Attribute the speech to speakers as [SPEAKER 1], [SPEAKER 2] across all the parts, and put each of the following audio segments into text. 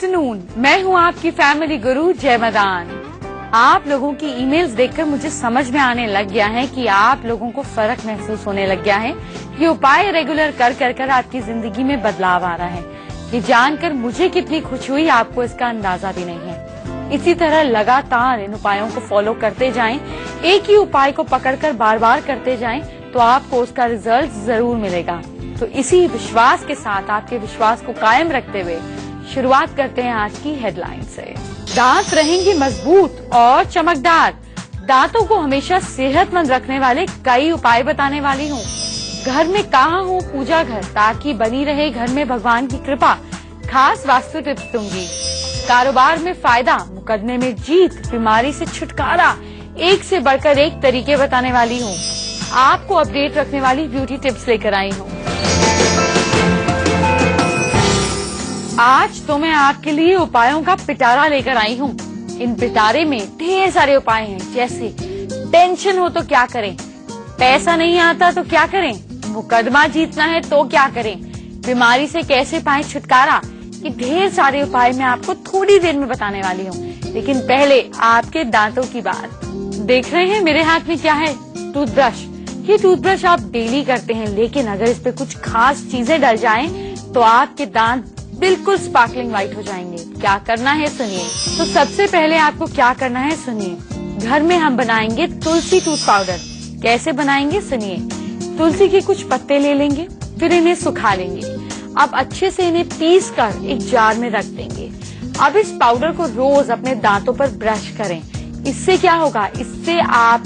[SPEAKER 1] Afternoon, मैं हूँ आपकी फैमिली गुरु जय मदान। आप लोगों की ईमेल्स देखकर मुझे समझ में आने लग गया है कि आप लोगों को फर्क महसूस होने लग गया है। ये उपाय रेगुलर कर आपकी जिंदगी में बदलाव आ रहा है। ये जानकर मुझे कितनी खुशी हुई, आपको इसका अंदाजा भी नहीं है। इसी तरह लगातार इन उपायों को फॉलो करते जाएं, एक ही उपाय को पकड़कर बार बार करते जाएं, तो आपको उसका रिजल्ट जरूर मिलेगा। तो इसी विश्वास के साथ, आपके विश्वास को कायम रखते हुए शुरुआत करते हैं आज की हेडलाइन से। दांत रहेंगे मजबूत और चमकदार। दांतों को हमेशा सेहतमंद रखने वाले कई उपाय बताने वाली हूँ। घर में कहाँ हो पूजा घर, ताकि बनी रहे घर में भगवान की कृपा। खास वास्तु टिप्स दूंगी। कारोबार में फायदा, मुकदमे में जीत, बीमारी से छुटकारा, एक से बढ़कर एक तरीके बताने वाली हूँ। आपको अपडेट रखने वाली ब्यूटी टिप्स लेकर आई हूँ। आज तो मैं आपके लिए उपायों का पिटारा लेकर आई हूँ। इन पिटारे में ढेर सारे उपाय हैं, जैसे टेंशन हो तो क्या करें, पैसा नहीं आता तो क्या करें, मुकदमा जीतना है तो क्या करें, बीमारी से कैसे पाएं छुटकारा। ये ढेर सारे उपाय मैं आपको थोड़ी देर में बताने वाली हूँ। लेकिन पहले आपके दांतों की बात। देख रहे हैं मेरे हाथ में क्या है? टूथब्रश। ये टूथब्रश आप डेली करते हैं, लेकिन अगर इस पे कुछ खास चीजें डल जाएं, तो आपके दांत बिल्कुल स्पार्कलिंग व्हाइट हो जाएंगे। क्या करना है सुनिए। तो सबसे पहले आपको क्या करना है सुनिए। घर में हम बनाएंगे तुलसी टूथ पाउडर। कैसे बनाएंगे सुनिए। तुलसी के कुछ पत्ते ले लेंगे, फिर इन्हें सुखा लेंगे। अब अच्छे से इन्हें पीस कर एक जार में रख देंगे। अब इस पाउडर को रोज अपने दांतों पर ब्रश करें। इससे क्या होगा, इससे आप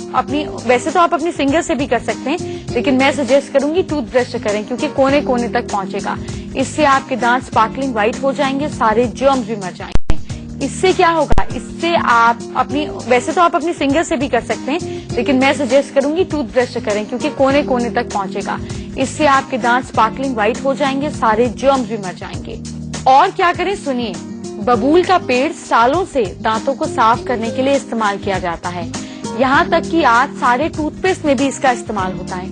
[SPEAKER 1] वैसे तो आप अपनी फिंगर से भी कर सकते हैं, लेकिन मैं सजेस्ट करूंगी टूथब्रश से करें, क्योंकि कोने कोने तक पहुंचेगा। इससे आपके दांत स्पार्कलिंग व्हाइट हो जाएंगे, सारे जर्म्स भी मर जाएंगे। इससे क्या होगा, इससे आप वैसे तो आप अपनी फिंगर से भी कर सकते हैं, लेकिन मैं सजेस्ट करूंगी टूथब्रश से करें, क्योंकि कोने कोने तक पहुंचेगा। इससे आपके दांत स्पार्कलिंग व्हाइट हो जाएंगे, सारे जर्म्स भी मर जाएंगे। और क्या करें सुनिए। बबूल का पेड़ सालों से दांतों को साफ करने के लिए इस्तेमाल किया जाता है। यहाँ तक कि आज सारे टूथपेस्ट में भी इसका इस्तेमाल होता है।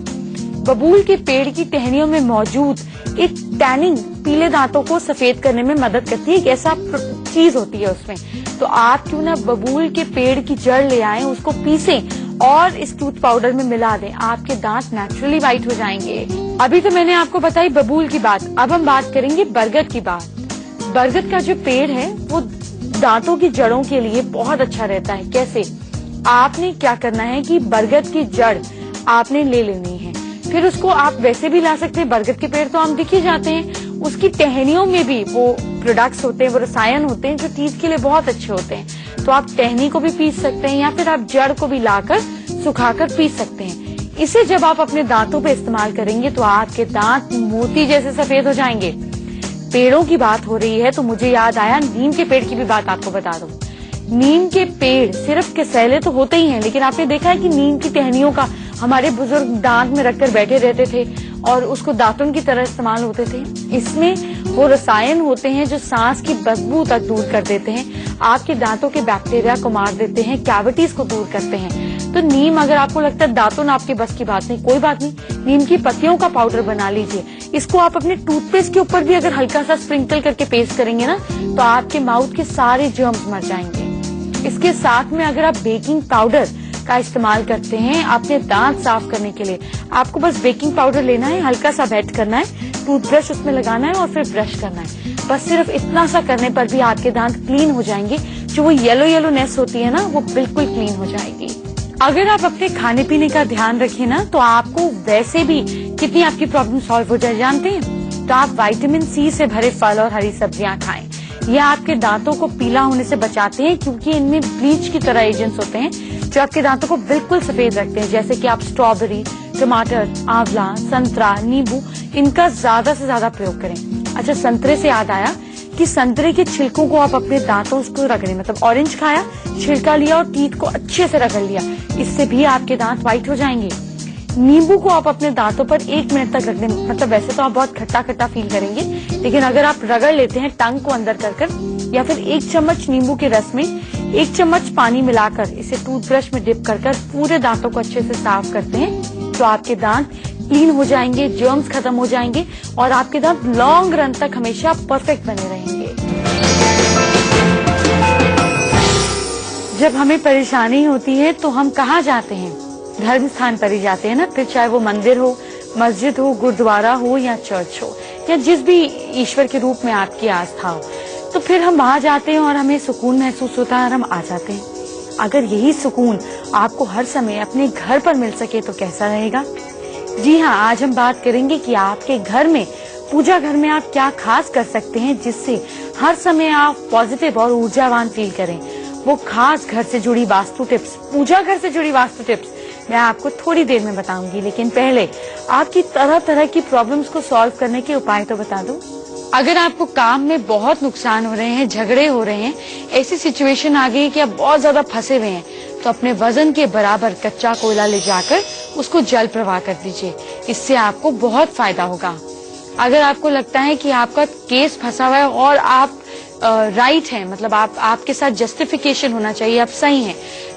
[SPEAKER 1] बबूल के पेड़ की टहनियों में मौजूद एक टैनिंग पीले दांतों को सफेद करने में मदद करती है। एक ऐसा चीज होती है उसमें। तो आप क्यों ना बबूल के पेड़ की जड़ ले आएं, उसको पीसें और इस टूथ पाउडर में मिला दें। आपके दांत नेचुरली व्हाइट हो जाएंगे। अभी तो मैंने आपको बताई बबूल की बात, अब हम बात करेंगे बरगद की बात। बरगद का जो पेड़ है वो दांतों की जड़ों के लिए बहुत अच्छा रहता है। कैसे? आपने क्या करना है कि बरगद की जड़ आपने ले लेनी है, फिर उसको आप वैसे भी ला सकते हैं। बरगद के पेड़ तो हम दिख ही जाते हैं। उसकी टहनियों में भी वो प्रोडक्ट्स होते हैं, वो रसायन होते हैं जो टीथ के लिए बहुत अच्छे होते हैं। तो आप टहनी को भी पीस सकते हैं, या फिर आप जड़ को भी लाकर सुखाकर पीस सकते हैं। इसे जब आप अपने दांतों पे इस्तेमाल करेंगे तो आपके दांत मोती जैसे सफेद हो जाएंगे। पेड़ों की बात हो रही है तो मुझे याद आया, नीम के पेड़ की भी बात आपको बता दूं। नीम के पेड़ सिर्फ कसैले तो होते ही हैं, लेकिन आपने देखा है कि नीम की टहनियों का हमारे बुजुर्ग दांत में रखकर बैठे रहते थे और उसको दातुन की तरह इस्तेमाल होते थे। इसमें वो रसायन होते हैं जो सांस की बदबू तक दूर कर देते हैं, आपके दांतों के बैक्टीरिया को मार देते हैं, कैविटीज को दूर करते हैं। तो नीम, अगर आपको लगता है दातुन आपके बस की बात नहीं, कोई बात नहीं, नीम की पत्तियों का पाउडर बना लीजिए। इसको आप अपने टूथपेस्ट के ऊपर भी अगर हल्का सा स्प्रिंकल करके पेस्ट करेंगे ना, तो आपके माउथ के सारे जर्म्स मर जाएंगे। इसके साथ में अगर आप बेकिंग पाउडर का इस्तेमाल करते हैं अपने दांत साफ करने के लिए, आपको बस बेकिंग पाउडर लेना है, हल्का सा वेट करना है, टूथब्रश उसमें लगाना है और फिर ब्रश करना है। बस सिर्फ इतना सा करने पर भी आपके दांत क्लीन हो जाएंगे। जो वो येलो नेस होती है ना, वो बिल्कुल क्लीन हो जाएगी। अगर आप अपने खाने पीने का ध्यान रखें ना, तो आपको वैसे भी कितनी आपकी प्रॉब्लम सॉल्व हो जाए जानते हैं। तो आप विटामिन सी से भरे फल और हरी सब्जियां खाएं। ये आपके दांतों को पीला होने से बचाते हैं, क्योंकि इनमें ब्लीच की तरह एजेंट्स होते हैं जो आपके दांतों को बिल्कुल सफेद रखते हैं। जैसे कि आप स्ट्रॉबेरी, टमाटर, आंवला, संतरा, नींबू, इनका ज्यादा से ज्यादा प्रयोग करें। अच्छा, संतरे से याद आया कि संतरे के छिलकों को आप अपने दांतों को रगड़ें। मतलब ऑरेंज खाया, छिलका लिया और टीथ को अच्छे से रगड़ लिया, इससे भी आपके दांत व्हाइट हो जाएंगे। नींबू को आप अपने दांतों पर 1 मिनट तक रख दें। मतलब वैसे तो आप बहुत खट्टा खट्टा फील करेंगे, लेकिन अगर आप रगड़ लेते हैं टंग को अंदर कर या फिर 1 चम्मच नींबू के रस में 1 चम्मच पानी मिलाकर इसे टूथब्रश में डिप कर पूरे दांतों को अच्छे से साफ करते हैं, तो आपके दांत क्लीन हो जाएंगे, जर्म्स खत्म हो जाएंगे और आपके दांत लॉन्ग रन तक हमेशा परफेक्ट बने रहेंगे। जब हमें परेशानी होती है तो हम कहाँ जाते हैं? धर्म स्थान पर ही जाते हैं ना, फिर चाहे वो मंदिर हो, मस्जिद हो, गुरुद्वारा हो या चर्च हो, या जिस भी ईश्वर के रूप में आपकी आस्था हो, तो फिर हम वहां जाते हैं और हमें सुकून महसूस होता है और हम आ जाते हैं। अगर यही सुकून आपको हर समय अपने घर पर मिल सके तो कैसा रहेगा? जी हाँ, आज हम बात करेंगे कि आपके घर में, पूजा घर में आप क्या खास कर सकते हैं जिससे हर समय आप पॉजिटिव और ऊर्जावान फील करें। वो खास घर से जुड़ी वास्तु टिप्स, पूजा घर से जुड़ी वास्तु टिप्स मैं आपको थोड़ी देर में बताऊंगी, लेकिन पहले आपकी तरह तरह की प्रॉब्लम्स को सॉल्व करने के उपाय तो बता दूं। अगर आपको काम में बहुत नुकसान हो रहे हैं, झगड़े हो रहे हैं, ऐसी सिचुएशन आ गई कि आप बहुत ज्यादा फंसे हुए हैं, तो अपने वजन के बराबर कच्चा कोयला ले जाकर उसको जल प्रवाह कर दीजिए। इससे आपको बहुत फायदा होगा। अगर आपको लगता है कि आपका केस फंसा हुआ है और आप राइट हैं, मतलब आपके साथ जस्टिफिकेशन होना चाहिए, आप सही हैं,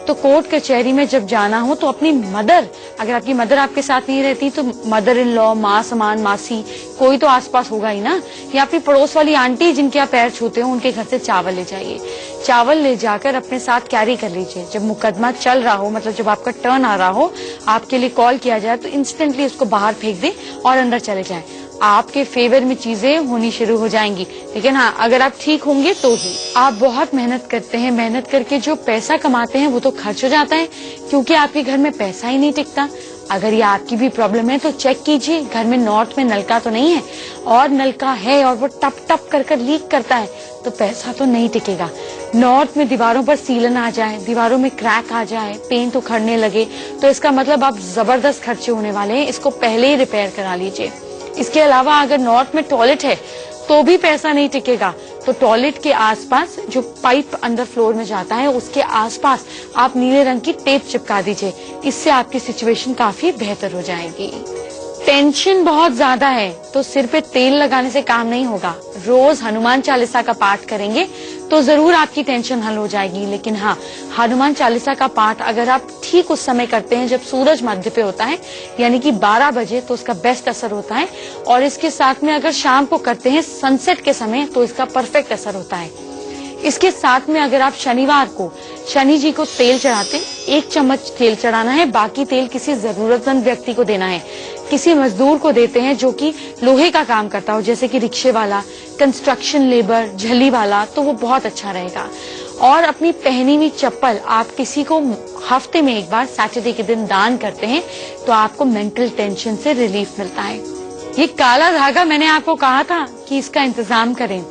[SPEAKER 1] तो कोर्ट कचहरी में जब जाना हो तो अपनी मदर, अगर आपकी मदर आपके साथ नहीं रहती तो मदर इन लॉ, माँ समान, मासी, कोई तो आसपास होगा ही ना, या अपनी पड़ोस वाली आंटी जिनके आप पैर छूते हो उनके घर से चावल ले जाइए। चावल ले जाकर अपने साथ कैरी कर लीजिए। जब मुकदमा चल रहा हो, मतलब जब आपका टर्न आ रहा हो, आपके लिए कॉल किया जाए, तो इंस्टेंटली उसको बाहर फेंक दें और अंदर चले जाएं। आपके फेवर में चीजें होनी शुरू हो जाएंगी। लेकिन हाँ, अगर आप ठीक होंगे तो ही। आप बहुत मेहनत करते हैं, मेहनत करके जो पैसा कमाते हैं वो तो खर्च हो जाता है, क्योंकि आपके घर में पैसा ही नहीं टिकता। अगर ये आपकी भी प्रॉब्लम है तो चेक कीजिए, घर में नॉर्थ में नलका तो नहीं है, और नलका है और वो टप टप कर लीक करता है, तो पैसा तो नहीं टिकेगा। नॉर्थ में दीवारों पर सीलन आ जाए, दीवारों में क्रैक आ जाए, पेंट उखड़ने लगे, तो इसका मतलब आप जबरदस्त खर्चे होने वाले हैं। इसको पहले ही रिपेयर करा लीजिए। इसके अलावा अगर नॉर्थ में टॉयलेट है तो भी पैसा नहीं टिकेगा, तो टॉयलेट के आसपास जो पाइप अंदर फ्लोर में जाता है उसके आसपास आप नीले रंग की टेप चिपका दीजिए। इससे आपकी सिचुएशन काफी बेहतर हो जाएगी। टेंशन बहुत ज्यादा है तो सिर पे तेल लगाने से काम नहीं होगा। रोज हनुमान चालीसा का पाठ करेंगे तो जरूर आपकी टेंशन हल हो जाएगी। लेकिन हाँ, हनुमान चालीसा का पाठ अगर आप ठीक उस समय करते हैं जब सूरज मध्य पे होता है, यानी कि 12 बजे, तो इसका बेस्ट असर होता है। और इसके साथ में अगर शाम को करते हैं सनसेट के समय, तो इसका परफेक्ट असर होता है। इसके साथ में अगर आप शनिवार को शनि जी को तेल चढ़ाते हैं, 1 चम्मच तेल चढ़ाना है, बाकी तेल किसी जरूरतमंद व्यक्ति को देना है। किसी मजदूर को देते हैं जो कि लोहे का काम करता हो, जैसे कि रिक्शे वाला, कंस्ट्रक्शन लेबर, झल्ली वाला, तो वो बहुत अच्छा रहेगा। और अपनी पहनी हुई चप्पल आप किसी को हफ्ते में एक बार सैटरडे के दिन दान करते हैं तो आपको मेंटल टेंशन से रिलीफ मिलता है। ये काला धागा मैंने आपको कहा था कि इसका इंतजाम करें।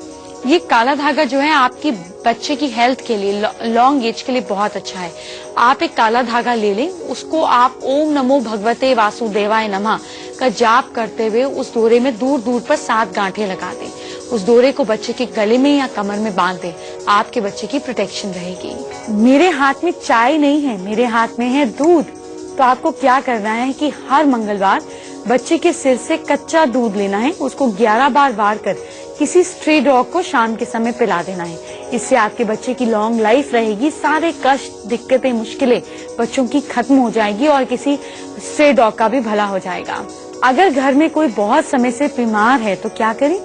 [SPEAKER 1] ये काला धागा जो है आपकी बच्चे की हेल्थ के लिए, लॉन्ग एज के लिए बहुत अच्छा है। आप एक काला धागा ले लें, उसको आप ओम नमो भगवते वासुदेवाय नमः का जाप करते हुए उस डोरे में दूर दूर पर 7 गांठें लगा दें। उस डोरे को बच्चे के गले में या कमर में बांध दें। आपके बच्चे की प्रोटेक्शन रहेगी। मेरे हाथ में चाय नहीं है, मेरे हाथ में है दूध। तो आपको क्या करना है कि हर मंगलवार बच्चे के सिर से कच्चा दूध लेना है, उसको 11 बार बार कर किसी स्ट्रे डॉग को शाम के समय पिला देना है। इससे आपके बच्चे की लॉन्ग लाइफ रहेगी, सारे कष्ट, दिक्कतें, मुश्किलें बच्चों की खत्म हो जाएगी और किसी स्ट्रे डॉग का भी भला हो जाएगा। अगर घर में कोई बहुत समय से बीमार है तो क्या करें?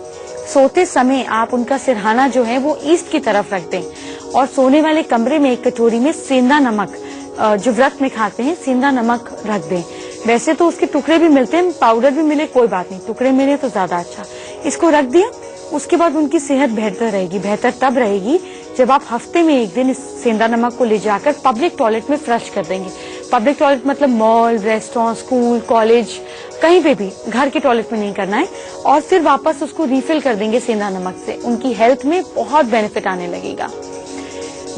[SPEAKER 1] सोते समय आप उनका सिरहाना जो है वो ईस्ट की तरफ रख दें और सोने वाले कमरे में एक कटोरी में सेंधा नमक, जो व्रत में खाते हैं, सेंधा नमक रख दें। वैसे तो उसके टुकड़े भी मिलते हैं, पाउडर भी मिले कोई बात नहीं, टुकड़े मिले तो ज्यादा अच्छा। इसको रख दिया, उसके बाद उनकी सेहत बेहतर रहेगी। बेहतर तब रहेगी जब आप हफ्ते में एक दिन इस सेंधा नमक को ले जाकर पब्लिक टॉयलेट में फ्लश कर देंगे। पब्लिक टॉयलेट मतलब मॉल, रेस्टोरेंट, स्कूल, कॉलेज, कहीं पे भी, घर के टॉयलेट में नहीं करना है। और फिर वापस उसको रिफिल कर देंगे सेंधा नमक से। उनकी हेल्थ में बहुत बेनिफिट आने लगेगा।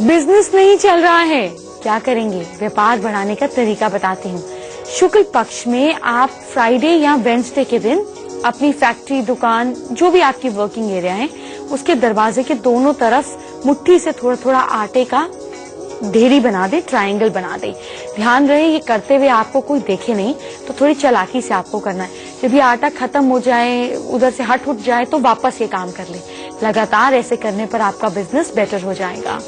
[SPEAKER 1] बिजनेस नहीं चल रहा है, क्या करेंगे? व्यापार बढ़ाने का तरीका बताती हूँ। शुक्ल पक्ष में आप फ्राइडे या वेडनेसडे के दिन अपनी फैक्ट्री, दुकान, जो भी आपकी वर्किंग एरिया है, उसके दरवाजे के दोनों तरफ मुट्ठी से थोड़ा थोड़ा आटे का ढेरी बना दे, ट्रायंगल बना दे। ध्यान रहे ये करते हुए आपको कोई देखे नहीं, तो थोड़ी चालाकी से आपको करना है। जब ये आटा खत्म हो जाए, उधर से हट उठ जाए, तो वापस ये काम कर ले। लगातार ऐसे करने पर आपका बिजनेस बेटर हो जाएगा।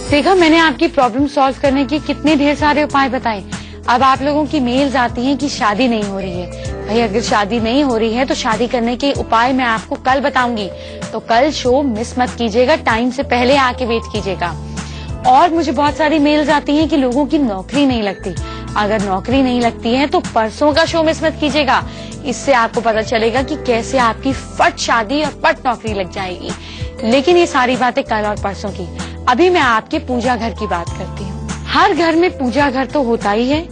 [SPEAKER 1] देखा, मैंने आपकी प्रॉब्लम सॉल्व करने के कितने ढेर सारे उपाय बताए। अब आप लोगों की मेल्स आती हैं कि शादी नहीं हो रही है, भाई अगर शादी नहीं हो रही है तो शादी करने के उपाय मैं आपको कल बताऊंगी, तो कल शो मिस मत कीजिएगा, टाइम से पहले आके वेट कीजिएगा। और मुझे बहुत सारी मेल्स आती हैं कि लोगों की नौकरी नहीं लगती। अगर नौकरी नहीं लगती है तो परसों का शो मिस मत कीजिएगा, इससे आपको पता चलेगा कि कैसे आपकी फट शादी और फट नौकरी लग जाएगी। लेकिन ये सारी बातें कल और परसों की। अभी मैं आपके पूजा घर की बात करती हूँ। हर घर में पूजा घर तो होता ही है।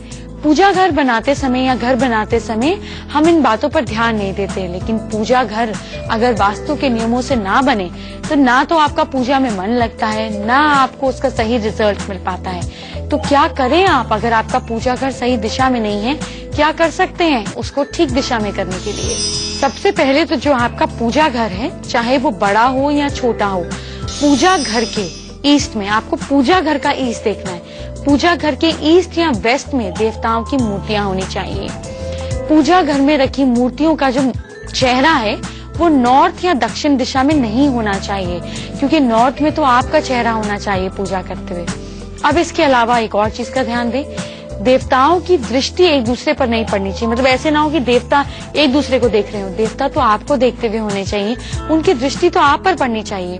[SPEAKER 1] पूजा घर बनाते समय या घर बनाते समय हम इन बातों पर ध्यान नहीं देते, लेकिन पूजा घर अगर वास्तु के नियमों से ना बने तो ना तो आपका पूजा में मन लगता है, ना आपको उसका सही रिजल्ट मिल पाता है। तो क्या करें आप अगर आपका पूजा घर सही दिशा में नहीं है? क्या कर सकते हैं उसको ठीक दिशा में करने के लिए? सबसे पहले तो जो आपका पूजा घर है, चाहे वो बड़ा हो या छोटा हो, पूजा घर के ईस्ट में आपको पूजा घर का ईस्ट देखना है। पूजा घर के ईस्ट या वेस्ट में देवताओं की मूर्तियां होनी चाहिए। पूजा घर में रखी मूर्तियों का जो चेहरा है वो नॉर्थ या दक्षिण दिशा में नहीं होना चाहिए, क्योंकि नॉर्थ में तो आपका चेहरा होना चाहिए पूजा करते हुए। अब इसके अलावा एक और चीज का ध्यान दें, देवताओं की दृष्टि एक दूसरे पर नहीं पड़नी चाहिए। मतलब ऐसे ना हो कि देवता एक दूसरे को देख रहे हो, देवता तो आपको देखते हुए होने चाहिए, उनकी दृष्टि तो आप पर पड़नी चाहिए।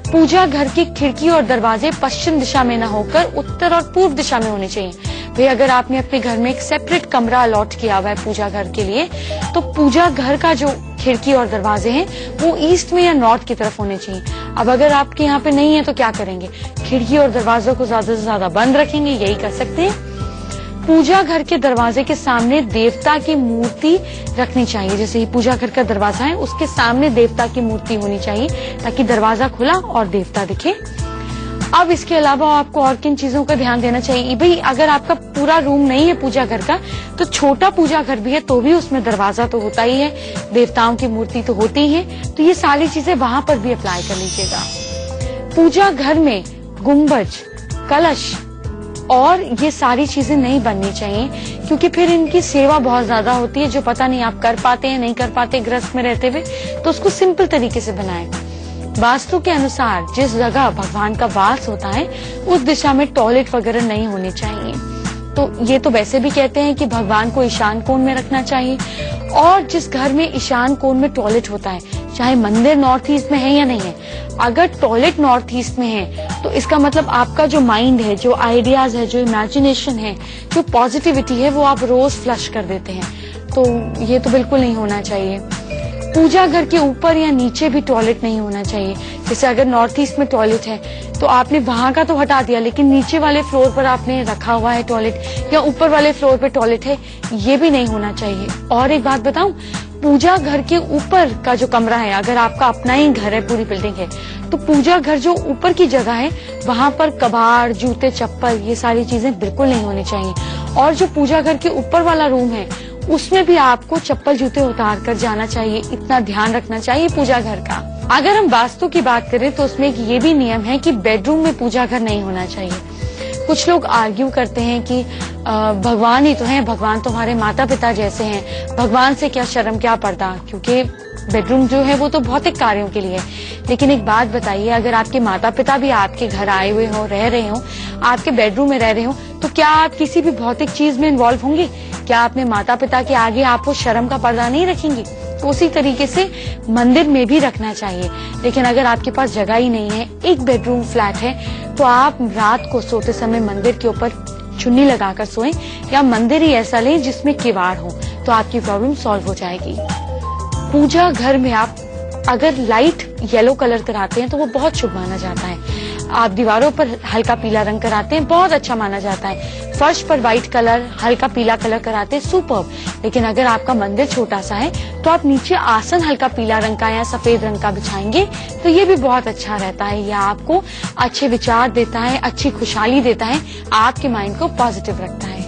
[SPEAKER 1] पूजा घर की खिड़की और दरवाजे पश्चिम दिशा में न होकर उत्तर और पूर्व दिशा में होने चाहिए। भाई अगर आपने अपने घर में एक सेपरेट कमरा अलॉट किया हुआ है पूजा घर के लिए, तो पूजा घर का जो खिड़की और दरवाजे हैं वो ईस्ट में या नॉर्थ की तरफ होने चाहिए। अब अगर आपके यहाँ पे नहीं है तो क्या करेंगे? खिड़की और दरवाजों को ज्यादा से ज्यादा बंद रखेंगे, यही कर सकते हैं। पूजा घर के दरवाजे के सामने देवता की मूर्ति रखनी चाहिए। जैसे ही पूजा घर का दरवाजा है उसके सामने देवता की मूर्ति होनी चाहिए, ताकि दरवाजा खुला और देवता दिखे। अब इसके अलावा आपको और किन चीजों का ध्यान देना चाहिए? भाई अगर आपका पूरा रूम नहीं है पूजा घर का, तो छोटा पूजा घर भी है तो भी उसमें दरवाजा तो होता ही है, देवताओं की मूर्ति तो होती ही है, तो ये सारी चीजें वहां पर भी अप्लाई कर लीजिएगा। पूजा घर में गुंबज, कलश और ये सारी चीजें नहीं बननी चाहिए, क्योंकि फिर इनकी सेवा बहुत ज्यादा होती है जो पता नहीं आप कर पाते हैं नहीं कर पाते गृहस्थ में रहते हुए। तो उसको सिंपल तरीके से बनाएं। वास्तु के अनुसार जिस जगह भगवान का वास होता है उस दिशा में टॉयलेट वगैरह नहीं होने चाहिए। तो ये तो वैसे भी कहते हैं कि भगवान को ईशान कोण में रखना चाहिए, और जिस घर में ईशान कोण में टॉयलेट होता है, चाहे मंदिर नॉर्थ ईस्ट में है या नहीं है, अगर टॉयलेट नॉर्थ ईस्ट में है तो इसका मतलब आपका जो माइंड है, जो आइडियाज है, जो इमेजिनेशन है, जो पॉजिटिविटी है, वो आप रोज फ्लश कर देते हैं। तो ये तो बिल्कुल नहीं होना चाहिए। पूजा घर के ऊपर या नीचे भी टॉयलेट नहीं होना चाहिए। जैसे अगर नॉर्थ ईस्ट में टॉयलेट है तो आपने वहां का तो हटा दिया, लेकिन नीचे वाले फ्लोर पर आपने रखा हुआ है टॉयलेट, या ऊपर वाले फ्लोर पर टॉयलेट है, ये भी नहीं होना चाहिए। और एक बात बताऊं, पूजा घर के ऊपर का जो कमरा है, अगर आपका अपना ही घर है, पूरी बिल्डिंग है, तो पूजा घर जो ऊपर की जगह है वहां पर कबाड़, जूते, चप्पल, ये सारी चीजें बिल्कुल नहीं होनी चाहिए। और जो पूजा घर के ऊपर वाला रूम है उसमें भी आपको चप्पल जूते उतार कर जाना चाहिए, इतना ध्यान रखना चाहिए पूजा घर का। अगर हम वास्तु की बात करें तो उसमें ये भी नियम है कि बेडरूम में पूजा घर नहीं होना चाहिए। कुछ लोग आर्ग्यू करते हैं कि भगवान ही तो हैं, भगवान तो हमारे माता पिता जैसे हैं, भगवान से क्या शर्म क्या पर्दा, क्योंकि बेडरूम जो है वो तो भौतिक कार्यों के लिए है। लेकिन एक बात बताइए, अगर आपके माता पिता भी आपके घर आए हुए हो, रह रहे हो, आपके बेडरूम में रह रहे हो, तो क्या आप किसी भी भौतिक चीज में इन्वॉल्व होंगे? क्या अपने माता पिता के आगे आप वो शर्म का पर्दा नहीं रखेंगे? तो उसी तरीके से मंदिर में भी रखना चाहिए। लेकिन अगर आपके पास जगह ही नहीं है, एक बेडरूम फ्लैट है, तो आप रात को सोते समय मंदिर के ऊपर चुन्नी लगाकर सोएं, या मंदिर ही ऐसा लें जिसमें किवाड़ हो, तो आपकी प्रॉब्लम सॉल्व हो जाएगी। पूजा घर में आप अगर लाइट येलो कलर कराते हैं तो वो बहुत शुभ माना जाता है। आप दीवारों पर हल्का पीला रंग कराते हैं, बहुत अच्छा माना जाता है। फर्श पर व्हाइट कलर, हल्का पीला कलर कराते हैं, सुपर्ब। लेकिन अगर आपका मंदिर छोटा सा है तो आप नीचे आसन हल्का पीला रंग का या सफेद रंग का बिछाएंगे तो ये भी बहुत अच्छा रहता है। यह आपको अच्छे विचार देता है, अच्छी खुशहाली देता है, आपके माइंड को पॉजिटिव रखता है।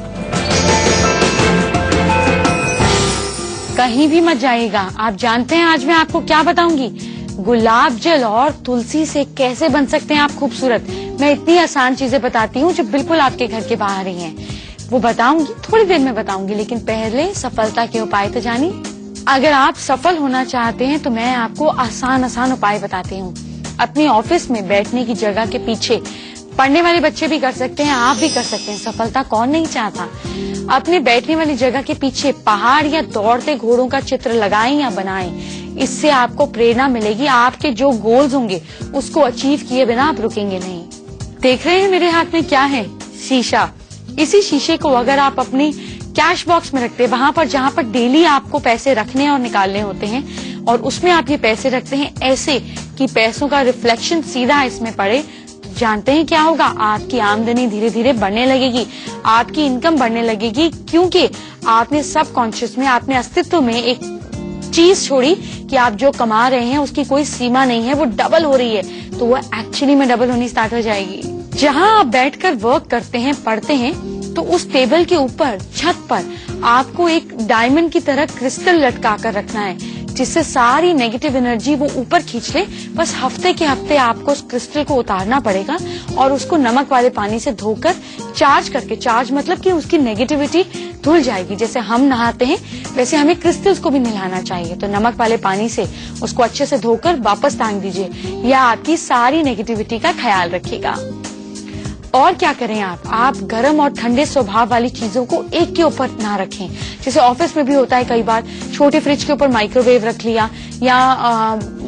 [SPEAKER 1] कहीं भी मत जाइएगा। आप जानते हैं आज मैं आपको क्या बताऊंगी? गुलाब जल और तुलसी से कैसे बन सकते हैं आप खूबसूरत। मैं इतनी आसान चीजें बताती हूँ जो बिल्कुल आपके घर के बाहर ही हैं। वो बताऊंगी, थोड़ी देर में बताऊंगी, लेकिन पहले सफलता के उपाय तो जानिए। अगर आप सफल होना चाहते हैं तो मैं आपको आसान आसान उपाय बताती हूँ। अपने ऑफिस में बैठने की जगह के पीछे पढ़ने वाले बच्चे भी कर सकते हैं, आप भी कर सकते हैं। सफलता कौन नहीं चाहता। अपने बैठने वाली जगह के पीछे पहाड़ या दौड़ते घोड़ों का चित्र लगाएं या बनाएं। इससे आपको प्रेरणा मिलेगी। आपके जो गोल्स होंगे उसको अचीव किए बिना आप रुकेंगे नहीं। देख रहे हैं मेरे हाथ में क्या है? शीशा। इसी शीशे को अगर आप अपनी कैश बॉक्स में रखते हैं, वहां पर जहां पर डेली आपको पैसे रखने और निकालने होते हैं, और उसमें आप ये पैसे रखते हैं ऐसे कि पैसों का रिफ्लेक्शन सीधा इसमें पड़े, तो जानते हैं क्या होगा? आपकी आमदनी धीरे धीरे बढ़ने लगेगी, आपकी इनकम बढ़ने लगेगी, क्योंकि आपने सबकॉन्शियस में, आपने अस्तित्व में एक चीज छोड़ी कि आप जो कमा रहे हैं उसकी कोई सीमा नहीं है, वो डबल हो रही है, तो वो एक्चुअली में डबल होनी स्टार्ट हो जाएगी। जहां आप बैठकर वर्क करते हैं, पढ़ते हैं, तो उस टेबल के ऊपर छत पर आपको एक डायमंड की तरह क्रिस्टल लटका कर रखना है, जिससे सारी नेगेटिव एनर्जी वो ऊपर खींच ले। बस हफ्ते के हफ्ते आपको उस क्रिस्टल को उतारना पड़ेगा और उसको नमक वाले पानी से धोकर चार्ज करके, चार्ज मतलब कि उसकी नेगेटिविटी धुल जाएगी। जैसे हम नहाते हैं वैसे हमें क्रिस्टल्स को भी नहलाना चाहिए। तो नमक वाले पानी से उसको अच्छे से धोकर वापस टांग दीजिए, यह आपकी सारी नेगेटिविटी का ख्याल रखेगा। और क्या करें आप गर्म और ठंडे स्वभाव वाली चीजों को एक के ऊपर ना रखें। जैसे ऑफिस में भी होता है कई बार, छोटे फ्रिज के ऊपर माइक्रोवेव रख लिया, या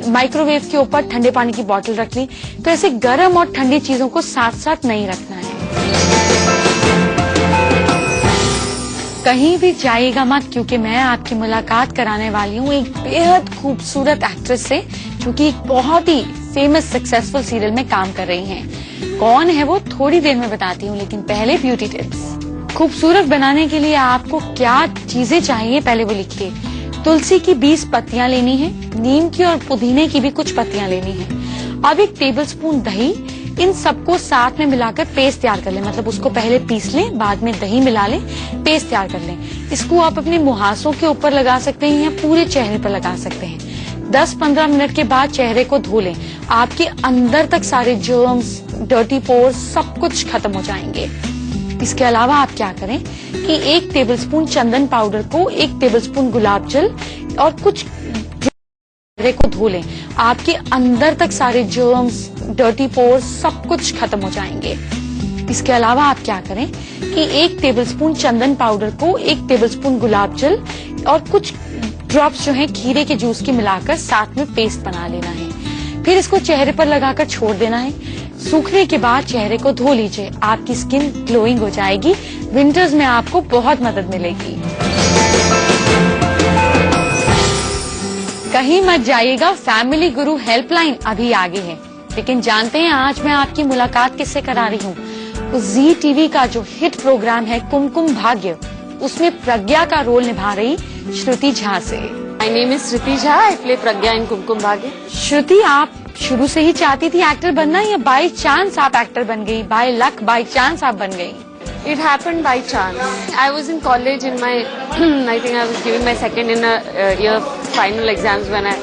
[SPEAKER 1] माइक्रोवेव के ऊपर ठंडे पानी की बोतल रख ली। तो ऐसे गर्म और ठंडी चीजों को साथ साथ नहीं रखना है। कहीं भी जाइएगा मत, क्योंकि मैं आपकी मुलाकात कराने वाली हूँ एक बेहद खूबसूरत एक्ट्रेस से, जो कि एक बहुत ही फेमस सक्सेसफुल सीरियल में काम कर रही हैं। कौन है वो थोड़ी देर में बताती हूँ, लेकिन पहले ब्यूटी टिप्स। खूबसूरत बनाने के लिए आपको क्या चीजें चाहिए पहले वो लिखिए। तुलसी की 20 पत्तियां लेनी है, नीम की और पुदीने की भी कुछ पत्तियां लेनी है। अब 1 टेबलस्पून दही, इन सबको साथ में मिलाकर पेस्ट तैयार कर लें। मतलब उसको पहले पीस लें, बाद में दही मिला लें, पेस्ट तैयार कर लें। इसको आप अपने मुहासों के ऊपर लगा सकते हैं या पूरे चेहरे पर लगा सकते हैं। 10-15 मिनट के बाद चेहरे को धो लें। आपके अंदर तक सारे जर्म्स, डर्टी पोर्स सब कुछ खत्म हो जाएंगे। इसके अलावा आप क्या करें कि 1 टेबलस्पून चंदन पाउडर को 1 टेबलस्पून गुलाब जल और कुछ चेहरे को धो लें। आपके अंदर तक सारे जर्म्स, डर्टी पोर्स सब कुछ खत्म हो जाएंगे। इसके अलावा आप क्या करें कि 1 टेबलस्पून चंदन पाउडर को 1 टेबलस्पून गुलाब जल और कुछ ड्रॉप्स जो हैं खीरे के जूस की मिलाकर साथ में पेस्ट बना लेना है। फिर इसको चेहरे पर लगाकर छोड़ देना है। सूखने के बाद चेहरे को धो लीजिए, आपकी स्किन ग्लोइंग हो जाएगी। विंटर्स में आपको बहुत मदद मिलेगी। कहीं मत जाइएगा, फैमिली गुरु हेल्पलाइन अभी आगे है। लेकिन जानते हैं आज मैं आपकी मुलाकात किससे करा रही हूँ? उस जी टीवी का जो हिट प्रोग्राम है कुमकुम भाग्य, उसमें प्रज्ञा का रोल निभा रही श्रुति झा से।
[SPEAKER 2] My name is Shriti Jha. I play Pragya in Kumkum Bhagya.
[SPEAKER 1] श्रुति, आप शुरू से ही चाहती थी एक्टर बनना, या बाय चांस आप एक्टर बन गई? बाय लक, बाय चांस आप बन गई?
[SPEAKER 2] It happened by chance. I was in college in my, I think I was giving my second year final exams when I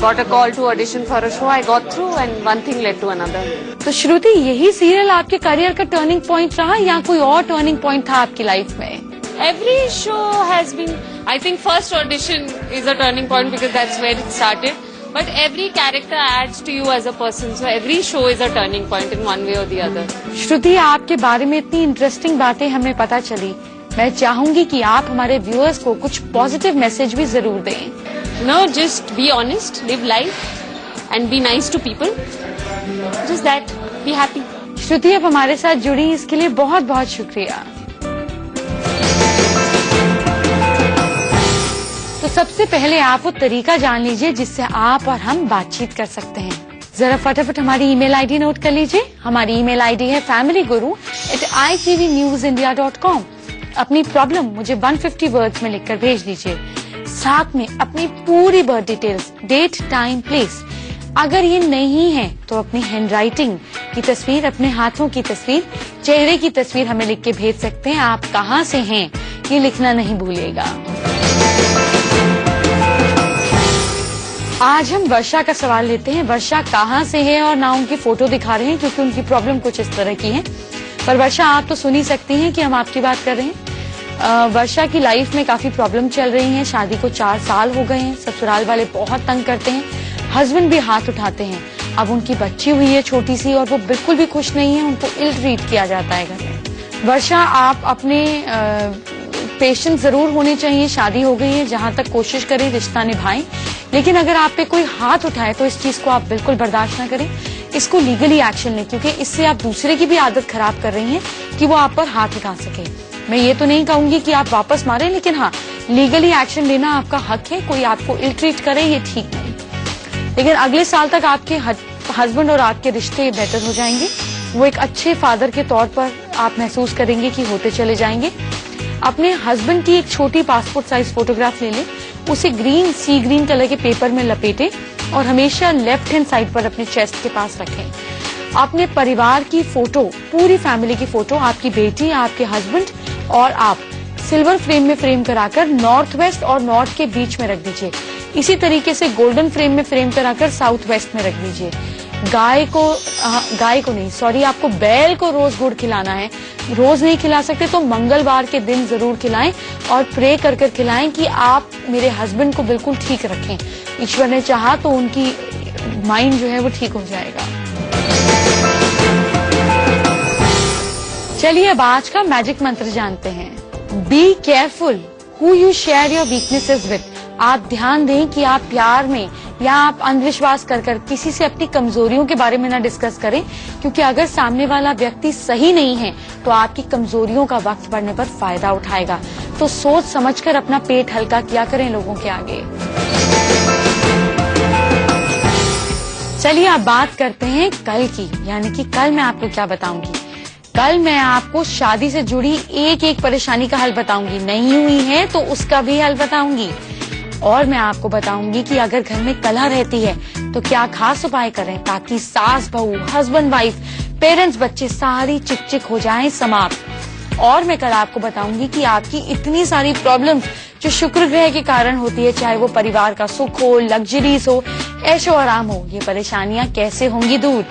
[SPEAKER 2] got a call to audition for a show. I got through and one thing led to another.
[SPEAKER 1] तो श्रुति, यही serial आपके career का turning point रहा या कोई और turning point था आपकी लाइफ में?
[SPEAKER 2] Every show has been, I think first audition is a turning point because that's where it started. But every character adds to you as a person. So every show is a turning point in one way or the other.
[SPEAKER 1] श्रुति, आपके बारे में इतनी interesting बातें हमें पता चली। मैं चाहूंगी कि आप हमारे व्यूअर्स को कुछ पॉजिटिव मैसेज भी जरूर दें।
[SPEAKER 2] No, just be honest, live life and be nice to people. Just that, be happy.
[SPEAKER 1] श्रुति, आप हमारे साथ जुड़ी इसके लिए बहुत बहुत शुक्रिया। तो सबसे पहले आप वो तरीका जान लीजिए जिससे आप और हम बातचीत कर सकते हैं। जरा फटाफट हमारी ईमेल आईडी नोट कर लीजिए। हमारी ईमेल आईडी है familyguru@itvnews.india.com। अपनी प्रॉब्लम मुझे 150 वर्ड्स में लिखकर भेज दीजिए। साथ में अपनी पूरी birth details, date, time, place. अगर ये नहीं है तो अपनी हैंडराइटिंग की तस्वीर, अपने हाथों की तस्वीर, चेहरे की तस्वीर हमें लिख के भेज सकते हैं। आप कहाँ से हैं ये लिखना नहीं भूलिएगा। आज हम वर्षा का सवाल लेते हैं। वर्षा कहाँ से है और ना उनकी फोटो दिखा रहे हैं क्योंकि उनकी प्रॉब्लम कुछ इस तरह की है। पर वर्षा, आप तो सुन ही सकती हैं कि हम आपकी बात कर रहे हैं। वर्षा की लाइफ में काफी प्रॉब्लम चल रही हैं। शादी को 4 साल हो गए हैं। ससुराल वाले बहुत तंग करते हैं, हस्बैंड भी हाथ उठाते हैं। अब उनकी बच्ची हुई है छोटी सी और वो बिल्कुल भी खुश नहीं है, उनको इल ट्रीट किया जाता है घर में। वर्षा, आप अपने पेशेंस जरूर होने चाहिए, शादी हो गई है, जहां तक कोशिश करें रिश्ता निभाएं, लेकिन अगर आप पे कोई हाथ उठाए तो इस चीज को आप बिल्कुल बर्दाश्त ना करें, इसको लीगली एक्शन लें, क्योंकि इससे आप दूसरे की भी आदत खराब कर रही हैं कि वो आप पर हाथ उठा सके। मैं ये तो नहीं कहूंगी कि आप वापस मारें, लेकिन हाँ, लीगली एक्शन लेना आपका हक है। कोई आपको इल ट्रीट करे ये ठीक नहीं, लेकिन अगले साल तक आपके हस्बैंड और आपके रिश्ते बेटर हो जाएंगे। वो एक अच्छे फादर के तौर पर आप महसूस करेंगे कि होते चले जाएंगे। अपने हस्बैंड की एक छोटी पासपोर्ट साइज फोटोग्राफ ले लें, उसे सी ग्रीन कलर के पेपर में लपेटें और हमेशा लेफ्ट हैंड साइड पर अपने चेस्ट के पास रखें। अपने परिवार की फोटो, पूरी फैमिली की फोटो, आपकी बेटी, आपके हस्बैंड और आप सिल्वर फ्रेम में फ्रेम कराकर नॉर्थ वेस्ट और नॉर्थ के बीच में रख दीजिए। इसी तरीके से गोल्डन फ्रेम में फ्रेम कराकर साउथ वेस्ट में रख दीजिए। गाय को नहीं, सॉरी, आपको बैल को रोज गुड़ खिलाना है। रोज नहीं खिला सकते तो मंगलवार के दिन जरूर खिलाएं और प्रे कर कर खिलाएं कि आप मेरे हस्बैंड को बिल्कुल ठीक रखें। ईश्वर ने चाहा तो उनकी माइंड जो है वो ठीक हो जाएगा। चलिए अब आज का मैजिक मंत्र जानते हैं। Be careful who you share your weaknesses with. आप ध्यान दें कि आप प्यार में या आप अंधविश्वास कर किसी से अपनी कमजोरियों के बारे में ना डिस्कस करें, क्योंकि अगर सामने वाला व्यक्ति सही नहीं है तो आपकी कमजोरियों का वक्त पड़ने पर फायदा उठाएगा। तो सोच समझकर अपना पेट हल्का किया करें लोगों के आगे। चलिए अब बात करते हैं कल की, यानी कि कल मैं आपको क्या बताऊंगी। कल मैं आपको शादी से जुड़ी एक एक परेशानी का हल बताऊंगी, नहीं हुई है तो उसका भी हल बताऊंगी। और मैं आपको बताऊंगी कि अगर घर में कलह रहती है तो क्या खास उपाय करें ताकि सास बहू, हस्बैंड वाइफ, पेरेंट्स, बच्चे सारी चिक हो जाएं, समाप्त। और मैं कल आपको बताऊंगी कि आपकी इतनी सारी प्रॉब्लम्स जो शुक्र ग्रह के कारण होती है, चाहे वो परिवार का सुख हो, लग्जरीज हो, ऐशो आराम हो, ये परेशानियां कैसे होंगी दूर।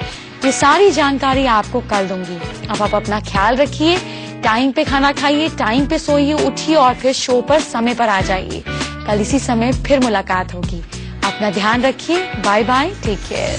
[SPEAKER 1] ये सारी जानकारी आपको कल दूंगी। अब आप अपना ख्याल रखिए, टाइम पे खाना खाइए, टाइम पे सोइए, उठिए और फिर शो पर समय पर आ जाइए। कल इसी समय फिर मुलाकात होगी। अपना ध्यान रखिए। Bye bye, take care.